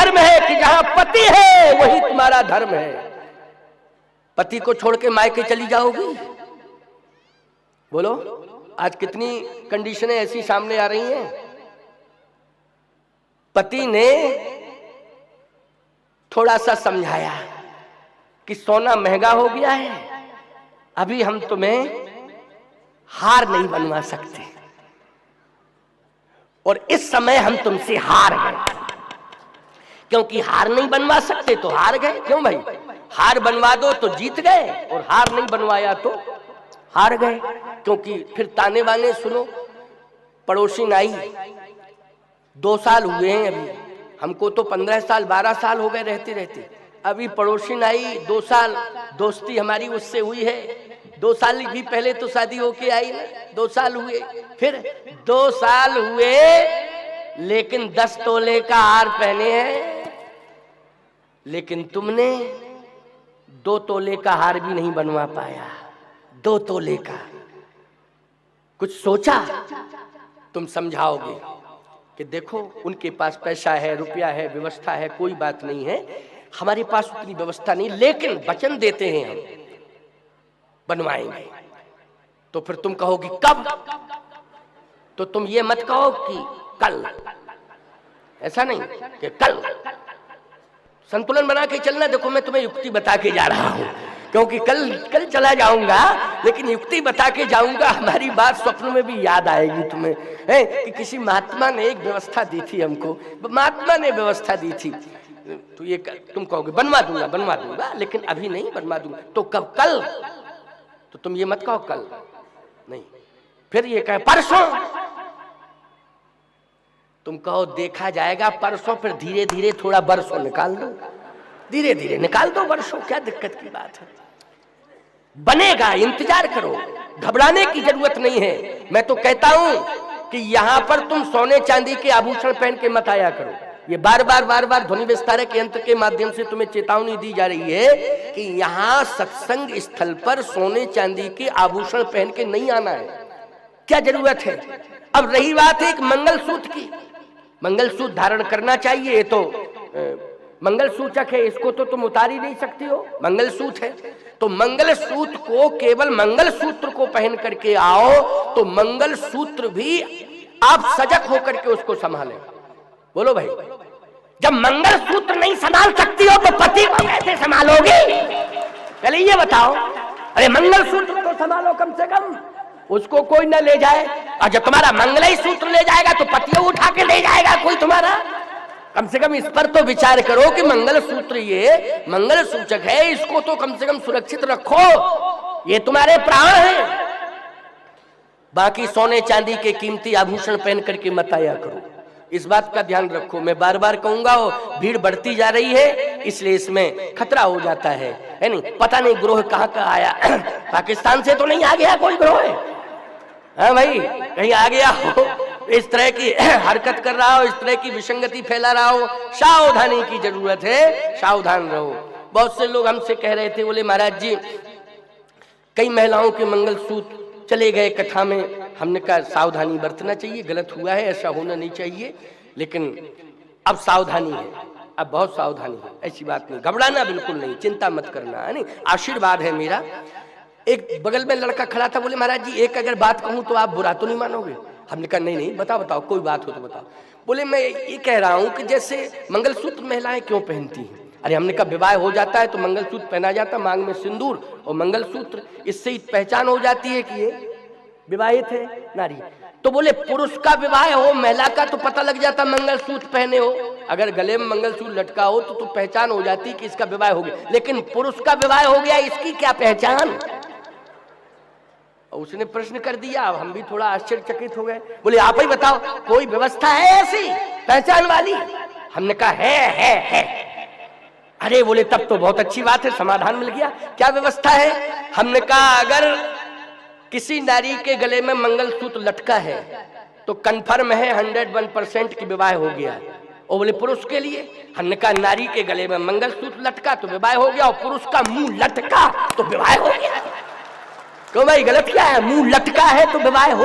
धर्म है कि जहां पति है वही तुम्हारा धर्म है। पति को छोड़ के मायके चली जाओगी? बोलो, आज कितनी कंडीशनें ऐसी सामने आ रही हैं। पति ने थोड़ा सा समझाया कि सोना महंगा हो गया है, अभी हम तुम्हें हार नहीं बनवा सकते, और इस समय हम तुमसे हार गए। क्योंकि हार नहीं बनवा सकते तो हार गए। क्यों भाई? हार बनवा दो तो जीत गए, और हार नहीं बनवाया तो हार गए। क्योंकि फिर ताने बाने सुनो। पड़ोसी आई, 2 साल हुए हैं अभी, हमको तो 15 साल 12 साल हो गए रहते रहते। अभी पड़ोसी आई, 2 साल दोस्ती हमारी उससे हुई है। 2 साल भी पहले तो शादी होके आई ना, 2 साल हुए। फिर 2 साल हुए लेकिन 10 तोले का हार पहने हैं, लेकिन तुमने 2 तोले का हार भी नहीं बनवा पाया। 2 तोले का। कुछ सोचा? तुम समझाओगे कि देखो उनके पास पैसा है, रुपया है, व्यवस्था है, कोई बात नहीं है, हमारे पास उतनी व्यवस्था नहीं, लेकिन वचन देते हैं हम बनवाएंगे। तो फिर तुम कहोगी कब? तो तुम ये मत कहो कि कल, ऐसा नहीं कि कल। संतुलन बना के चलना। देखो मैं तुम्हें युक्ति बता के जा रहा हूं, क्योंकि कल चला जाऊंगा, लेकिन युक्ति बता के जाऊंगा। हमारी बात स्वप्न में भी याद आएगी तुम्हें, है कि किसी महात्मा ने एक व्यवस्था दी थी हमको, महात्मा ने व्यवस्था दी थी। तो ये तुम कहोगे बनवा दूंगा, लेकिन अभी नहीं बनवा दूंगा। तो कब? कल। तो तुम ये मत कहो कल नहीं, फिर ये कहे परसों। तुम कहो देखा जाएगा परसों, फिर धीरे धीरे थोड़ा बरसों निकाल दो, धीरे धीरे निकाल दो बरसों, क्या दिक्कत की बात है। बनेगा, इंतजार करो, घबराने की जरूरत नहीं है। मैं तो कहता हूं कि यहां पर तुम सोने चांदी के आभूषण पहन के मत आया करो। ये बार बार ध्वनि विस्तारक यंत्र के माध्यम से तुम्हें चेतावनी दी जा रही है कि यहां सत्संग स्थल पर सोने चांदी के आभूषण पहन के नहीं आना है। क्या जरूरत है? अब रही बात एक मंगलसूत्र की, मंगलसूत्र धारण करना चाहिए, तो मंगलसूचक है, इसको तो तुम उतार ही नहीं सकती हो, मंगलसूत्र है। तो मंगलसूत्र को केवल मंगलसूत्र को पहन करके आओ, तो मंगलसूत्र भी आप सजग होकर के उसको संभालें। बोलो भाई, जब मंगलसूत्र नहीं संभाल सकती हो तो पति को कैसे संभालोगी? पहले ये बताओ। अरे मंगलसूत्र तो संभालो कम से कम, उसको कोई न ले जाए। और जब तुम्हारा मंगल ही सूत्र ले जाएगा तो पतियों उठा के ले जाएगा कोई तुम्हारा। कम से कम इस पर तो विचार करो कि मंगल सूत्र ये मंगल सूचक है, इसको तो कम से कम सुरक्षित रखो, ये तुम्हारे प्राण हैं। बाकी सोने चांदी के कीमती आभूषण पहन करके मत आया करो, इस बात का ध्यान रखो। मैं बार बार कहूंगा, भीड़ बढ़ती जा रही है, इसलिए इसमें खतरा हो जाता है नहीं? पता नहीं ग्रोह कहाँ का आया, पाकिस्तान से तो नहीं आ गया कोई ग्रोह है? हाँ भाई, कहीं आ गया हो, इस तरह की हरकत कर रहा हो, इस तरह की विसंगति फैला रहा हो, सावधानी की जरूरत है, सावधान रहो। बहुत से लोग हमसे कह रहे थे, बोले महाराज जी कई महिलाओं के मंगलसूत्र चले गए कथा में। हमने कहा सावधानी बरतना चाहिए, गलत हुआ है, ऐसा होना नहीं चाहिए, लेकिन अब सावधानी है, अब बहुत सावधानी है, ऐसी बात नहीं, घबराना बिल्कुल नहीं, चिंता मत करना, है नहीं? आशीर्वाद है मेरा। एक बगल में लड़का खड़ा था, बोले महाराज जी एक अगर बात कहूं तो आप बुरा तो नहीं मानोगे? हमने कहा नहीं नहीं, बताओ कोई बात हो तो बताओ। बोले मैं ये कह रहा हूं कि जैसे मंगलसूत्र महिलाएं क्यों पहनती हैं? अरे हमने कहा विवाह हो जाता है तो मंगलसूत्र पहना जाता, मांग में सिंदूर और मंगलसूत्र, इससे पहचान हो जाती है कि ये विवाहित है नारी। तो बोले पुरुष का विवाह हो, महिला का तो पता लग जाता मंगलसूत्र पहने हो, अगर गले में मंगलसूत्र लटका हो तो पहचान हो जाती कि इसका विवाह हो गया, लेकिन पुरुष का विवाह हो गया, इसकी क्या पहचान? उसने प्रश्न कर दिया, अब हम भी थोड़ा आश्चर्यचकित हो गए। बोले आप ही बताओ, कोई व्यवस्था है ऐसी पहचान वाली? हमने कहा है। अरे बोले तब तो बहुत अच्छी बात है, समाधान मिल गया। क्या व्यवस्था है? हमने कहा अगर किसी नारी के गले में मंगलसूत्र लटका है तो कंफर्म है 101% की विवाह हो गया। और बोले पुरुष के लिए? हमने कहा नारी के गले में मंगलसूत्र लटका तो विवाह हो गया, और पुरुष का मुंह लटका तो विवाह हो गया। क्यों भाई, गलत क्या है? मुंह लटका है तो विवाह हो